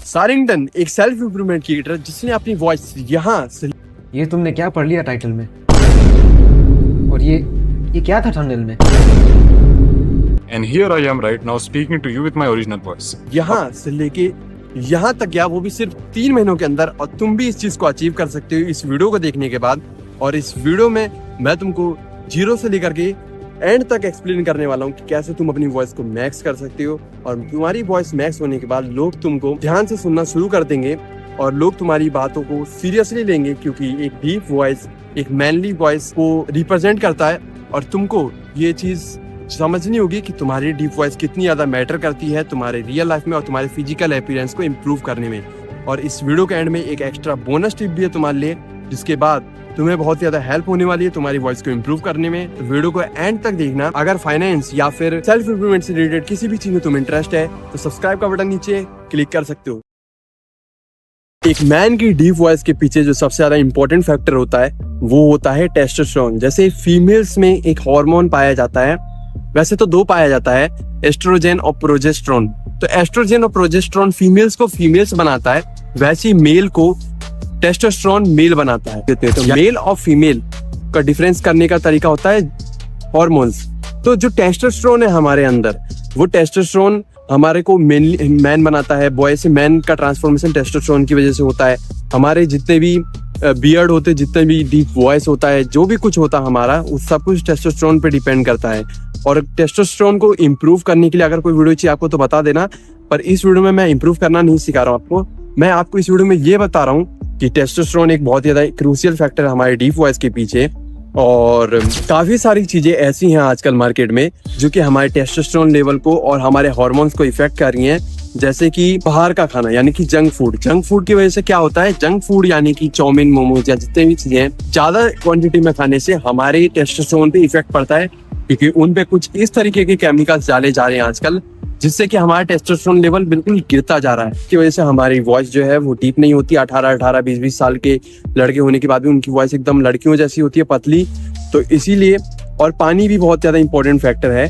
सारिंगटन एक self improvement creator जिसने अपनी वॉइस यहाँ से। ये तुमने क्या पढ़ लिया टाइटल में? और ये क्या था थंबनेल में? And here I am right now speaking to you with my original voice. यहाँ से लेके यहाँ तक गया, वो भी सिर्फ 3 महीनों के अंदर। और तुम भी इस चीज को अचीव कर सकते हो इस वीडियो को देखने के बाद। और इस वीडियो में मैं तुमको 0 से लेकर के एंड तक एक्सप्लेन करने वाला हूँ कि कैसे तुम अपनी वॉइस को मैक्स कर सकते हो। और तुम्हारी वॉइस मैक्स होने के बाद लोग तुमको ध्यान से सुनना शुरू कर देंगे और लोग तुम्हारी बातों को सीरियसली लेंगे, क्योंकि एक डीप वॉइस एक मैनली वॉइस को रिप्रेजेंट करता है। और तुमको ये चीज समझनी होगी कि तुम्हारी डीप वॉइस कितनी ज्यादा मैटर करती है तुम्हारे रियल लाइफ में और तुम्हारे फिजिकल अपीयरेंस को इम्प्रूव करने में। और इस वीडियो के एंड में एक एक्स्ट्रा बोनस टिप भी है तुम्हारे लिए, जिसके बाद तुम्हें बहुत ज्यादा हेल्प होने वाली है तुम्हारी वॉइस को इम्प्रूव करने में। तो वीडियो को एंड तक देखना। अगर फाइनेंस या फिर सेल्फ इम्प्रूवमेंट से रिलेटेड किसी भी चीज में तुम्हें इंटरेस्ट है तो सब्सक्राइब का बटन नीचे क्लिक कर सकते हो। एक मैन की डीप वॉइस के पीछे जो सबसे ज्यादा इंपॉर्टेंट फैक्टर होता है वो होता है टेस्टोस्टेरोन। जैसे फीमेल्स में एक हार्मोन पाया जाता है, वैसे तो 2 पाया जाता है, एस्ट्रोजन और प्रोजेस्टेरोन। तो एस्ट्रोजन और प्रोजेस्टेरोन फीमेल्स को फीमेल्स बनाता है, वैसे ही मेल को टेस्टोस्टेरोन मेल बनाता है। तो मेल और फीमेल का डिफरेंस करने का तरीका होता है हॉर्मोन्स। तो जो टेस्टोस्टेरोन है हमारे अंदर, वो टेस्टोस्टेरोन हमारे को मैन बनाता है। बॉय से मैन का ट्रांसफॉर्मेशन टेस्टोस्टेरोन की वजह से होता है। हमारे जितने भी बियर्ड होते, जितने भी डीप वॉइस होता है, जो भी कुछ होता है हमारा, उस सब कुछ टेस्टोस्टेरोन पे डिपेंड करता है। और टेस्टोस्टेरोन को इम्प्रूव करने के लिए अगर कोई वीडियो चाहिए आपको तो बता देना, पर इस वीडियो में मैं इम्प्रूव करना नहीं सिखा रहा हूँ आपको। मैं आपको इस वीडियो में ये बता रहा हूँ कि टेस्टोस्टेरोन एक बहुत ज्यादा क्रूशियल फैक्टर है हमारे डीप वॉइस के पीछे। और काफी सारी चीजें ऐसी हैं आजकल मार्केट में जो कि हमारे टेस्टोस्टेरोन लेवल को और हमारे हार्मोन्स को इफेक्ट कर रही हैं। जैसे कि बाहर का खाना यानी कि जंक फूड की वजह से क्या होता है, जंक फूड यानी कि चाउमीन, मोमोज या जितने भी चीजें हैं, ज्यादा क्वांटिटी में खाने से हमारे टेस्टोस्टेरोन पे इफेक्ट पड़ता है, क्योंकि उन पे कुछ इस तरीके के केमिकल्स डाले जा रहे हैं आजकल, जिससे कि हमारा टेस्टोस्टेरोन लेवल बिल्कुल गिरता जा रहा है। इसकी वजह से हमारी वॉइस जो है वो डीप नहीं होती। 18, 20 साल के लड़के होने के बाद भी उनकी वॉइस एकदम लड़कियों जैसी होती है, पतली। तो इसीलिए, और पानी भी बहुत ज्यादा इंपॉर्टेंट फैक्टर है।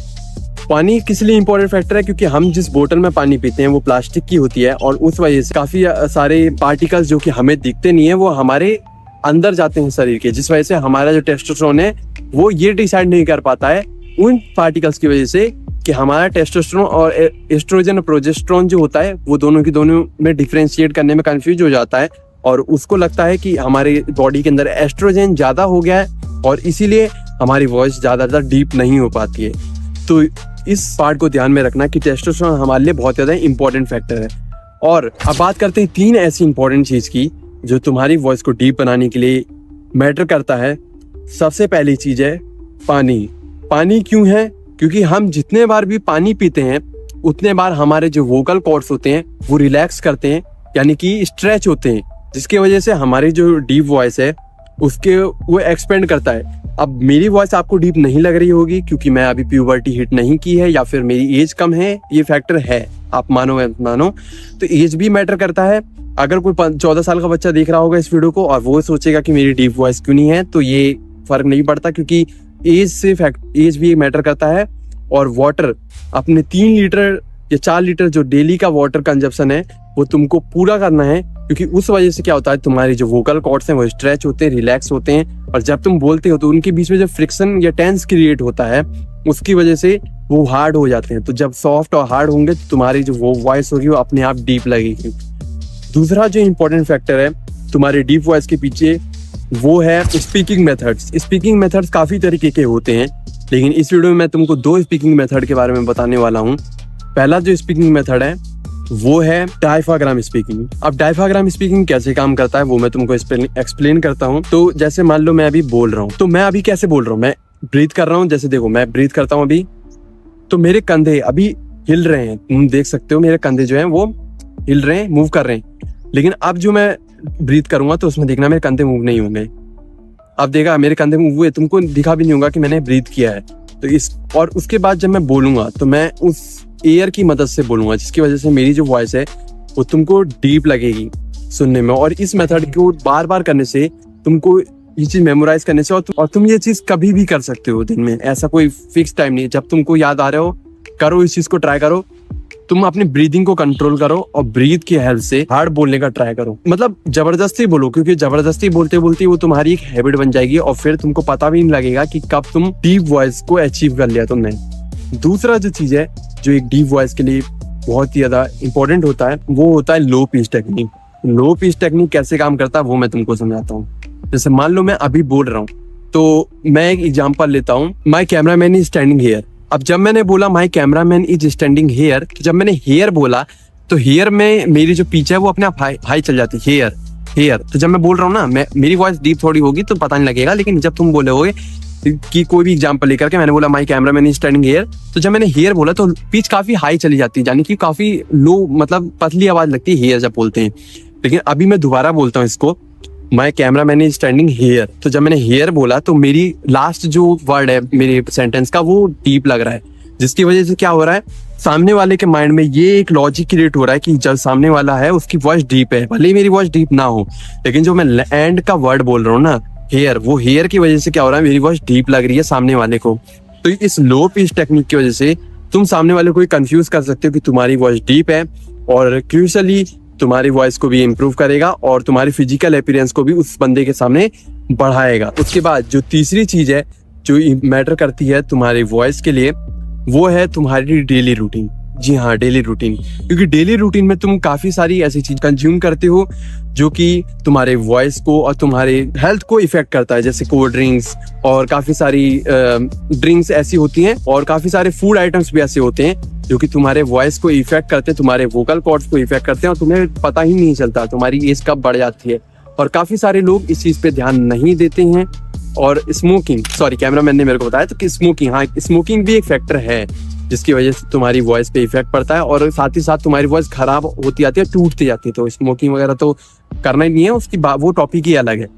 पानी किस लिए इंपॉर्टेंट फैक्टर है, क्योंकि हम जिस बोतल में पानी पीते हैं वो प्लास्टिक की होती है, और उस वजह से काफी सारे पार्टिकल्स जो कि हमें दिखते नहीं है वो हमारे अंदर जाते हैं शरीर के, जिस वजह से हमारा जो टेस्टोस्टेरोन है वो ये डिसाइड नहीं कर पाता है उन पार्टिकल्स की वजह से कि हमारा टेस्टोस्टेरोन और एस्ट्रोजन और प्रोजेस्टेरोन जो होता है वो दोनों में डिफरेंशिएट करने में कंफ्यूज हो जाता है। और उसको लगता है कि हमारे बॉडी के अंदर एस्ट्रोजन ज्यादा हो गया है और इसीलिए हमारी वॉइस ज्यादा डीप नहीं हो पाती है। तो इस पार्ट को ध्यान में रखना कि टेस्टोस्टेरोन हमारे लिए बहुत ज्यादा इंपॉर्टेंट फैक्टर है। और अब बात करते हैं 3 ऐसी इंपॉर्टेंट चीज की जो तुम्हारी वॉइस को डीप बनाने के लिए मैटर करता है। सबसे पहली चीज है पानी। पानी क्यों है? क्योंकि हम जितने बार भी पानी पीते हैं उतने बार हमारे जो वोकल कॉर्ड्स होते हैं वो रिलैक्स करते हैं, यानी कि स्ट्रेच होते हैं, जिसकी वजह से हमारी जो डीप वॉइस है उसके वो एक्सपेंड करता है। अब मेरी वॉइस आपको डीप नहीं लग रही होगी क्योंकि मैं अभी प्यूबर्टी हिट नहीं की है या फिर मेरी एज कम है, ये फैक्टर है, आप मानो या मानो। तो एज भी मैटर करता है। अगर कोई 14 साल का बच्चा देख रहा होगा इस वीडियो को और वो सोचेगा कि मेरी डीप वॉइस क्यों नहीं है, तो ये फर्क नहीं पड़ता, क्योंकि एज भी मैटर करता है। और वाटर, अपने 3 लीटर या 4 लीटर जो डेली का वाटर कंजप्शन है वो तुमको पूरा करना है, क्योंकि उस वजह से क्या होता है तुम्हारी जो वोकल कॉर्ड्स हैं वो स्ट्रेच होते हैं, रिलैक्स होते हैं, और जब तुम बोलते हो तो उनके बीच में जो फ्रिक्शन या टेंस क्रिएट होता है उसकी वजह से वो हार्ड हो जाते हैं। तो जब सॉफ्ट और हार्ड होंगे तो तुम्हारी जो वो वॉइस होगी वो अपने आप डीप लगेगी। दूसरा जो इंपॉर्टेंट फैक्टर है तुम्हारी डीप वॉइस के पीछे वो है स्पीकिंग मेथड्स। स्पीकिंग मेथड्स काफी तरीके के होते हैं, लेकिन इस वीडियो में मैं तुमको 2 स्पीकिंग मेथड के बारे में बताने वाला हूँ। पहला जो स्पीकिंग मेथड है वो है डायफ्राग्राम स्पीकिंग। अब डायफ्राग्राम स्पीकिंग कैसे काम करता है वो मैं तुमको एक्सप्लेन करता हूँ। तो जैसे मान लो मैं अभी बोल रहा हूँ, तो मैं अभी कैसे बोल रहा हूँ, मैं ब्रीथ कर रहा हूँ। जैसे देखो मैं ब्रीथ करता हूँ अभी, तो मेरे कंधे अभी हिल रहे हैं, तुम देख सकते हो मेरे कंधे जो है वो हिल रहे हैं, मूव कर रहे हैं। लेकिन अब जो मैं ब्रीथ करूंगा तो उसमें देखना मेरे कंधे मूव नहीं होंगे। अब देखा मेरे कंधे मूव हुए, तुमको दिखा भी नहीं होगा कि मैंने ब्रीथ किया है। तो और उसके बाद जब मैं बोलूंगा तो मैं उस एयर की मदद से बोलूंगा, जिसकी वजह से मेरी जो वॉइस है वो तुमको डीप लगेगी सुनने में। और इस मेथड को बार बार करने से, तुमको ये चीज मेमोराइज करने से, और तुम ये चीज कभी भी कर सकते हो दिन में, ऐसा कोई फिक्स टाइम नहीं है। जब तुमको याद आ रहा हो करो, इस चीज को ट्राई करो। तुम अपनी ब्रीदिंग को कंट्रोल करो और ब्रीथ की हेल्प से हार्ड बोलने का ट्राई करो। मतलब जबरदस्ती बोलो, क्योंकि जबरदस्ती बोलते बोलते वो तुम्हारी एक हैबिट बन जाएगी और फिर तुमको पता भी नहीं लगेगा कि कब तुम डीप वॉइस को अचीव कर लिया तुमने। दूसरा जो चीज है जो एक डीप वॉइस के लिए बहुत ही ज्यादा इंपॉर्टेंट होता है वो होता है low pitch technique. Low pitch technique कैसे काम करता है वो मैं तुमको समझाता हूँ। जैसे मान लो मैं अभी बोल रहा हूँ, तो मैं एक एग्जांपल लेता हूँ, my cameraman is standing here. अब जब मैंने बोला my cameraman is standing here, जब मैंने हेयर बोला तो हेयर में मेरी जो पिच है वो अपने आप हाई चल जाती है, हेयर हेयर। तो जब मैं बोल रहा हूँ ना, मेरी वॉइस डीप थोड़ी होगी तो पता नहीं लगेगा, लेकिन जब तुम बोले होगे कि कोई भी एग्जांपल लेकर के मैंने बोला my cameraman is standing here, तो जब मैंने हेयर बोला तो पिच काफी हाई चली जाती है, यानी कि काफी लो, मतलब पतली आवाज लगती है हेयर जब बोलते हैं। लेकिन अभी मैं दोबारा बोलता हूँ इसको, my cameraman is standing here, तो जब मैंने हेयर बोला तो मेरी लास्ट जो वर्ड है मेरे सेंटेंस का वो डीप लग रहा है, जिसकी वजह से क्या हो रहा है, सामने वाले के माइंड में ये एक लॉजिक क्रिएट हो रहा है कि जब सामने वाला है उसकी वॉइस डीप है, भले ही मेरी वॉइस डीप ना हो, लेकिन जो मैं एंड का वर्ड बोल रहा हूँ ना हेयर, वो हेयर की वजह से क्या हो रहा है, मेरी वॉइस डीप लग रही है सामने वाले को। तो इस लो पिच टेक्निक की वजह से तुम सामने वाले को कंफ्यूज कर सकते हो कि तुम्हारी वॉइस डीप है, और क्रूशली तुम्हारी वॉइस को भी इम्प्रूव करेगा और तुम्हारी फिजिकल अपीयरेंस को भी उस बंदे के सामने बढ़ाएगा। उसके बाद जो तीसरी चीज है जो मैटर करती है तुम्हारी वॉइस के लिए वो है तुम्हारी डेली रूटीन। जी हाँ, डेली रूटीन, क्योंकि डेली रूटीन में तुम काफी सारी ऐसी चीज कंज्यूम करते हो जो कि तुम्हारे वॉइस को और तुम्हारे हेल्थ को इफेक्ट करता है, जैसे कोल्ड ड्रिंक्स और काफी सारी ड्रिंक्स ऐसी होती हैं, और काफी सारे फूड आइटम्स भी ऐसे होते हैं जो कि तुम्हारे वॉइस को इफेक्ट करते हैं, तुम्हारे वोकल कॉर्ड्स को इफेक्ट करते हैं और तुम्हें पता ही नहीं चलता तुम्हारी एज कब बढ़ जाती है। और काफी सारे लोग इस चीज पे ध्यान नहीं देते हैं। और स्मोकिंग, सॉरी कैमरामैन ने मेरे को बताया तो कि स्मोकिंग, हाँ स्मोकिंग भी एक फैक्टर है जिसकी वजह से तुम्हारी वॉइस पे इफेक्ट पड़ता है, और साथ ही साथ तुम्हारी वॉइस खराब होती जाती है, टूटती जाती है। तो स्मोकिंग वगैरह तो करना ही नहीं है, उसकी वो टॉपिक ही अलग है।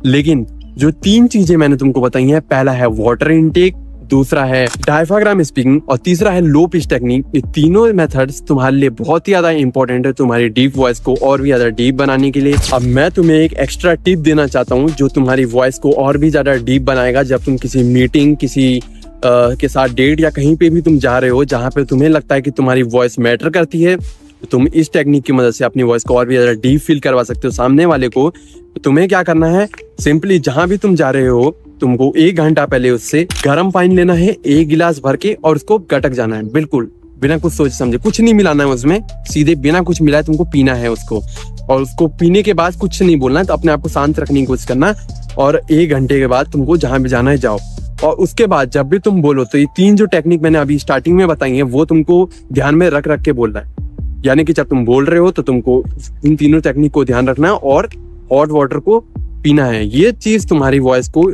लेकिन जो 3 चीजें मैंने तुमको बताई हैं, पहला है वाटर इनटेक, दूसरा है डायफ्राग्राम स्पीकिंग और तीसरा है लो पिच टेक्निक। ये तीनों मेथड्स तुम्हारे लिए बहुत ही ज्यादा इंपॉर्टेंट है तुम्हारी डीप वॉइस को और भी ज्यादा डीप बनाने के लिए। अब मैं तुम्हें एक एक्स्ट्रा टिप देना चाहता हूँ जो तुम्हारी वॉइस को और भी ज्यादा डीप बनाएगा। जब तुम किसी मीटिंग, किसी के साथ डेट या कहीं पे भी तुम जा रहे हो जहाँ पे तुम्हें लगता है कि तुम्हारी वॉइस मैटर करती है, तो तुम इस टेक्निक की मदद से अपनी वॉइस को और भी ज्यादा डीप फील करवा सकते हो सामने वाले को। तो तुम्हें क्या करना है, सिंपली जहां भी तुम जा रहे हो तुमको 1 घंटा पहले उससे गर्म पानी लेना है 1 गिलास भर के, और उसको गटक जाना है, बिल्कुल बिना कुछ सोच समझे, कुछ नहीं मिलाना है उसमें, सीधे बिना कुछ मिलाए तुमको पीना है उसको। और उसको पीने के बाद कुछ नहीं बोलना है, तो अपने आप को शांत रखने की कोशिश करना। और 1 घंटे के बाद तुमको जहां भी जाना है जाओ। और उसके बाद जब भी तुम बोलो तो ये 3 जो टेक्निक मैंने अभी स्टार्टिंग में बताई है वो तुमको ध्यान में रख के बोलना है। यानी कि जब तुम बोल रहे हो तो तुमको इन तीनों टेक्निक को ध्यान रखना है और हॉट वाटर को पीना है। ये चीज तुम्हारी वॉइस को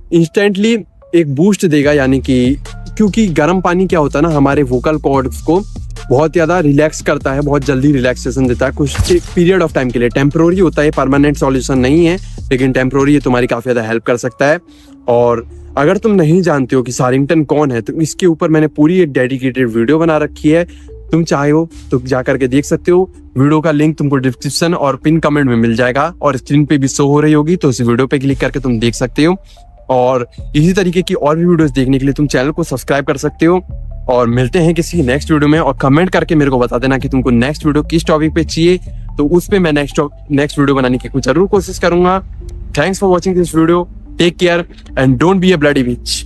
इंस्टेंटली एक बूस्ट देगा, यानी कि क्योंकि गर्म पानी क्या होता है ना, हमारे वोकल कॉर्ड्स को बहुत ज्यादा रिलैक्स करता है, बहुत जल्दी रिलैक्सेशन देता है कुछ पीरियड ऑफ टाइम के लिए। टेम्प्रोरी होता है, परमानेंट सॉल्यूशन नहीं है, लेकिन टेम्प्रोरी ये तुम्हारी काफी ज्यादा हेल्प कर सकता है। और अगर तुम नहीं जानते हो कि सारिंगटन कौन है तो इसके ऊपर मैंने पूरी एक डेडिकेटेड वीडियो बना रखी है, तुम चाहे हो तो जा करके देख सकते हो। वीडियो का लिंक तुमको डिस्क्रिप्शन और पिन कमेंट में मिल जाएगा, और स्क्रीन पे भी शो हो रही होगी, तो इस वीडियो पे क्लिक करके तुम देख सकते हो। और इसी तरीके की और भी वीडियोस देखने के लिए तुम चैनल को सब्सक्राइब कर सकते हो। और मिलते हैं किसी नेक्स्ट वीडियो में, और कमेंट करके मेरे को बता देना कि तुमको नेक्स्ट वीडियो किस टॉपिक पे चाहिए, तो उस पे मैं नेक्स्ट वीडियो बनाने की जरूर कोशिश करूंगा। Thanks for watching this video, take care and don't be a bloody beach.